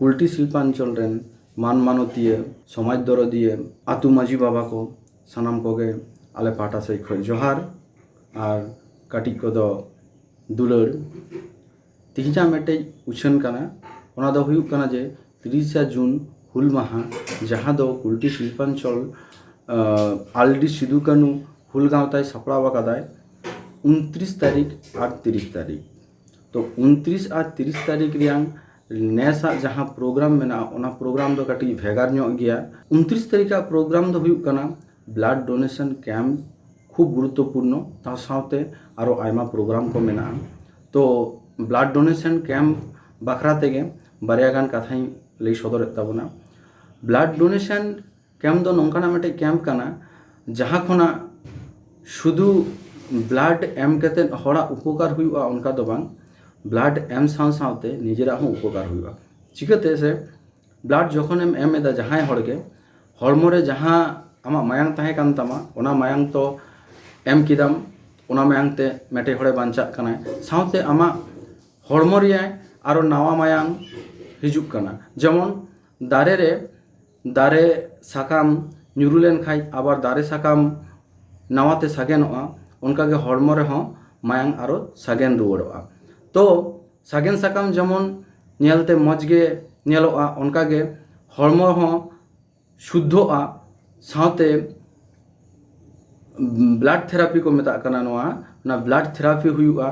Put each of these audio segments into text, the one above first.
Kulti Shilpanchal rain मान मानतीय समाज दरदिए आतु माझी बाबा को सानाम कोगे आले पाटा से खय जोहार और काटी को दो दुलर तिहिजा मेटे उछन काना ओना दो हुयुग काना जे 30 जून हुल माहा जहाँ दो कुल्टी शिल्पांचल आलडी सिदु कानु हुल गाँवताय सपड़ाव कादाय 29 तारीख और 30 तारीख। तो 29 और 30 तारीख रियांग नेसा जहाँ प्रोग्राम मेना ओना प्रोग्राम दो काटी भेगार ᱧᱚᱜ गया। 29 तारीख का प्रोग्राम दो हुयुग काना ब्लाड डोनेशन कैम्प खूब गुरुत्वपूर्ण ता साथे आरो आयमा प्रोग्राम को मेना। तो ब्लाड डोनेशन कैम्प बाखरा तेगे बारिया गान कथाई लई सदरेत ताबोना। ब्लाड डोनेशन कैम्प दो नोंकाना मेटे कैम्प काना जहाँ खोना शुधु ब्लाड एम कते हड़ा उपकार हुआ उनका दो बांग ब्लाड एम साथे निजेरा हो उपकार हुआ। चिकाते से ब्लाड जखन एम एदा जहाँ हड़के हड़मोरे जहाँ आमा मायांग ताहे कान तामा ओना मायांग तो एम किदाम ओना मायांग ते मेटे हड़े बांचाग कानाय साथे आमा हड़मो रियाय आरो नावा मायांग हिजुग काना। जेमन दारे साकाम ᱧᱩᱨᱩ ᱞᱮᱱ ᱠᱷᱟᱡ आबार दारे साकाम नावाते सागेनोआ उनकागे हड़मो रेहों मायांग आरो सागेन रुवाड़ोआ। तो सागेन साकाम जेमन नेलते मजगे नेलोआ उनकागे हड़मो हों शुद्धोआ साथे ब्लाड थेरापी को मेता काना नोआ ना ब्लाड थेरापी हुआ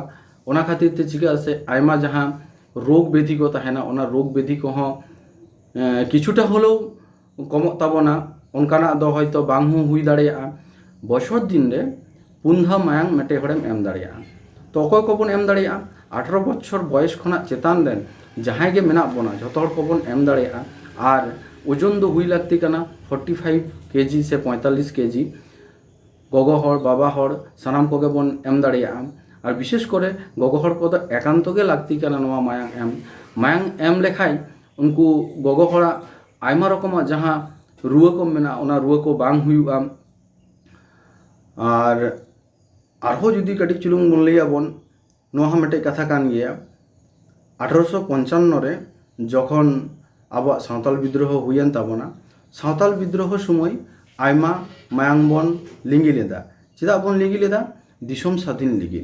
ओना खातिर ते चिका से आयमा जहाँ रोग बेधि को तहेना ओना रोग बेधि को हों किछुटा होलो कमोग ताबोना उनकाना दो हयतो बांग हूँ हुई दाड़ेया। बछर दिन रे 5 मायांग मेटे हड़ेम एम दाड़ेया। तो अकय को बन एम दाड़ेया 18 बछर बयस खना चेतान रेन जहाँ गे मेना बोना जतो हड़ को बन एम दाड़ेया। आर ओजन दो हुई लागती काना 45 केजी से 45 केजी गगो हड़ बाबा हड़ सानाम कोगे बन एम दाड़ेया। और विशेष करे गगो हड़ को एकांत गे लागती काना नोआ मायांग एम लेखाय उनको गगो हड़ा आयमा रकम जहाँ रुआ को मेना ओना रुआ को बांग हुआ। और आरहो जुदी कटी चुलुंग बन लैया बन नोहा मेटे कथा कान गया 1855 रे जखन आबो सावताल विद्रोह हुयेन ताबोना सावताल विद्रोह समय आयमा मायांग बन लिंगी लेदा चेदा बन लिंगी लेदा दिसोम स्वाधीन लगी।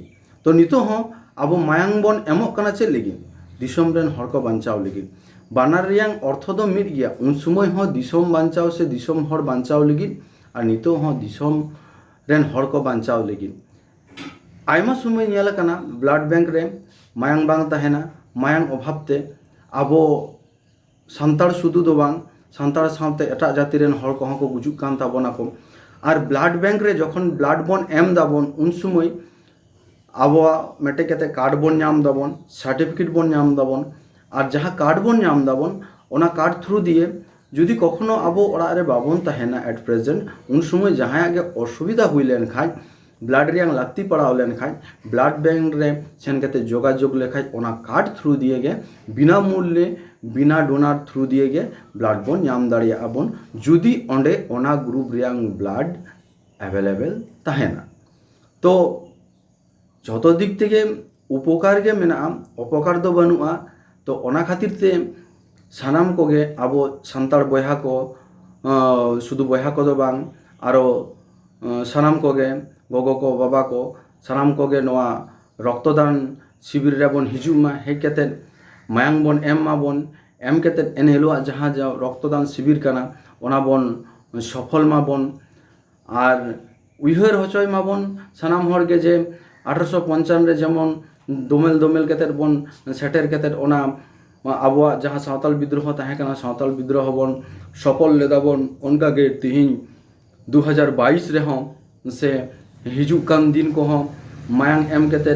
तो नितो हो आबो मायांग बन एमोग काना चे लगी दिसोम रेन हड़ को बांचाव लगी। बानार रियांग अर्थ दो मिद गया उन समय हो दिसोम बांचाव से दिसोम हड़ बांचाव लगी और नितो हो दिसोम रेन हड़ को बांचाव लगी। आयमा समय नेला काना ब्लाड बैंक रे मायांग बांग ताहेना मायांग अभावते आबो सान्ताड़ सुदु दो बांग सान्ताड़ साथे एटा जाति रेन हड़ को को गुजुग कान ताबोना को। और ब्लाड बैंक रे जखन ब्लाड बन एम दाबोन उन समय आबोआ मेटे केते कार्ड बन नाम दाबोन सार्टिफिकेट बन नाम दाबोन। और जहाँ कार्ड बन नाम दाबोन ओना कार्ड थ्रू दिए जुदी कखनो आबो ओड़ा रे बाबोन ताहेना एट प्रेजेंट उन समय जहाँ आगे असुविधा हुई लेन खाज ब्लाड रियांग लागती पड़ाव लेन खाज ब्लाड बैंक रे सेन केते जोगाजोग लेखाज ओना कार्ड थ्रू दिए गे बिना मूल्य बिना डोनार थ्रू दिए गे ब्लाड बन नाम दाड़िया आबोन जुदी ओंडे ओना ग्रुप रियांग ब्लाड अवेलेबल ताहेना। तो जतो दिक तेगे उपकार गे मेना अपकार दो बनुआ। तो ओना खातिर ते सानाम कोगे आबो सान्ताड़ बयहा को शुधु बयहा को दो बांग आरो सानाम कोगे गगो को बाबा को सानाम कोगे नोआ रक्तदान शिविर रे बन हिजुमा हेज केते मायांग बन एम केते एन हिलोआ जहाँ रक्तदान शिविर काना ओना बन सफल मा बन। और उइहर हचय मा बन सानाम हड़ गे जे 1855 रे जेमन दोमेल केते बन सेटेर केते ओना आबोआ जहाँ सावताल विद्रोह ताहे काना सावताल विद्रोह बन सफल लेदा बन उनका गे तिहिं 2022 रे हों से हिजुग कान दिन को हों मायांग एम केते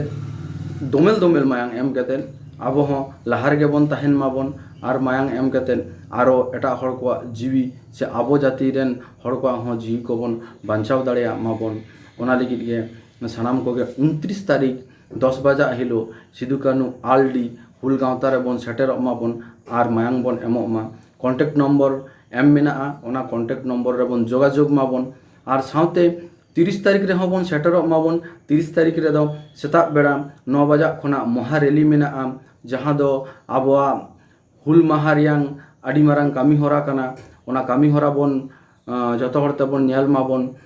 दोमेल मायांग एम केते आबो हों लाहार गे बन ताहेन मा बन और मायांग एम केते आरो एटा हड़ को जीवी से आबो जाति रेन हड़ को हों जीवी को बन बांचाव दाड़ेया मा बन ओना लगित गे सानाम कोगे 29 तारीख 10 बजा हिलो सिदु कानु आलडी हुल गाँवता रे बन सेटेर मा बन और मायांग बन एमो मा कन्टेक्ट नम्बर एम मेना ओना कन्टेक्ट नम्बर रे बन जोगाजोग मा बन। और साथे 30 तारीख रे बन सेटेर मा बन 30 तारीख रे दो सेता बेड़ा 9 बजा खना महा रैली मेना जहाँ दो आबोआ ᱦᱩᱞ ᱢᱟᱦᱟ ᱨᱮᱭᱟᱝ ᱟᱹᱰᱤ ᱢᱟᱨᱟᱝ ᱠᱟᱹᱢᱤ ᱦᱚᱨᱟ ᱠᱟᱱᱟ ᱚᱱᱟ ᱠᱟᱹᱢᱤ ᱦᱚᱨᱟ ᱵᱚᱱ ᱡᱚᱛᱚ ᱦᱚᱲ ᱛᱮᱵᱚᱱ ᱧᱮᱞ ᱢᱟᱵᱚᱱ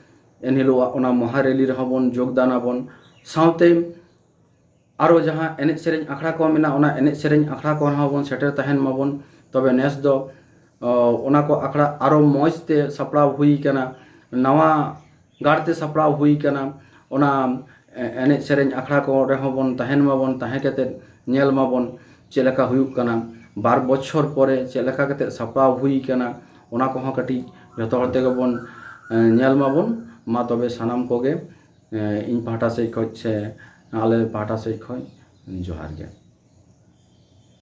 ᱮᱱᱦᱤᱞᱳᱜ ᱚᱱᱟ ᱢᱚᱦᱟ ᱨᱮᱞᱤ ᱨᱮᱦᱚᱸ ᱵᱚᱱ ᱡᱳᱜᱽᱫᱟᱱ ᱟᱵᱚᱱ ᱥᱟᱶᱛᱮ ᱟᱨᱚ ᱡᱟᱦᱟᱸ ᱮᱱᱮᱡ ᱥᱮᱨᱮᱧ ᱟᱠᱷᱲᱟ ᱠᱚ ᱢᱮᱱᱟᱜᱼᱟ ᱚᱱᱟ ᱮᱱᱮᱡ ᱥᱮᱨᱮᱧ ᱟᱠᱷᱲᱟ ᱠᱚ ᱨᱮᱦᱚᱸ ᱵᱚᱱ ᱥᱮᱴᱮᱨ ᱛᱟᱦᱮᱱ ᱢᱟᱵᱚᱱ ᱛᱚᱵᱮ ᱱᱮᱥ ᱫᱚ ᱚᱱᱟ ᱠᱚ ᱟᱠᱷᱲᱟ ᱟᱨᱚ ᱢᱚᱡᱽ ᱛᱮ ᱥᱟᱯᱲᱟᱣ ᱦᱩᱭ ᱠᱟᱱᱟ ᱱᱟᱣᱟ ᱜᱟᱲᱛᱮ ᱥᱟᱯᱲᱟᱣ ᱦᱩᱭ ᱠᱟᱱᱟ ᱚᱱᱟ ᱮᱱᱮᱡ ᱥᱮᱨᱮᱧ ᱟᱠᱷᱲᱟ ko ᱨᱮᱦᱚᱸ ᱵᱚᱱ ᱛᱟᱦᱮᱱ ᱢᱟᱵᱚᱱ ᱛᱟᱦᱮᱸ ᱠᱟᱛᱮᱫ ᱧᱮᱞ ᱢᱟᱵᱚᱱ ᱪᱮᱫ ᱞᱮᱠᱟ ᱦᱩᱭᱩᱜ ᱠᱟᱱᱟ 2 বছর পরে ᱪᱮᱫ ᱞᱮᱠᱟ ᱠᱟᱛᱮᱫ ᱥᱟᱯᱲᱟᱣ ᱦᱩᱭ ᱠᱟᱱᱟ ᱚᱱᱟ ᱠᱚᱦᱚᱸ ᱠᱟᱹᱴᱤᱡ ᱡᱚᱛᱚ ᱦᱚᱲ ᱛᱮᱜᱮ ᱵᱚᱱ ᱧᱮᱞ ᱢᱟᱵᱚᱱ ᱢᱟ ᱛᱚᱵᱮ ᱥᱟᱱᱟᱢ ᱠᱚᱜᱮ ᱤᱧ ᱯᱟᱦᱴᱟ ᱥᱮᱫ ᱠᱷᱚᱱ ᱥᱮ ᱟᱞᱮ ᱯᱟᱦᱴᱟ ᱥᱮᱫ ᱠᱷᱚᱱ ᱡᱚᱦᱟᱨ ᱜᱮ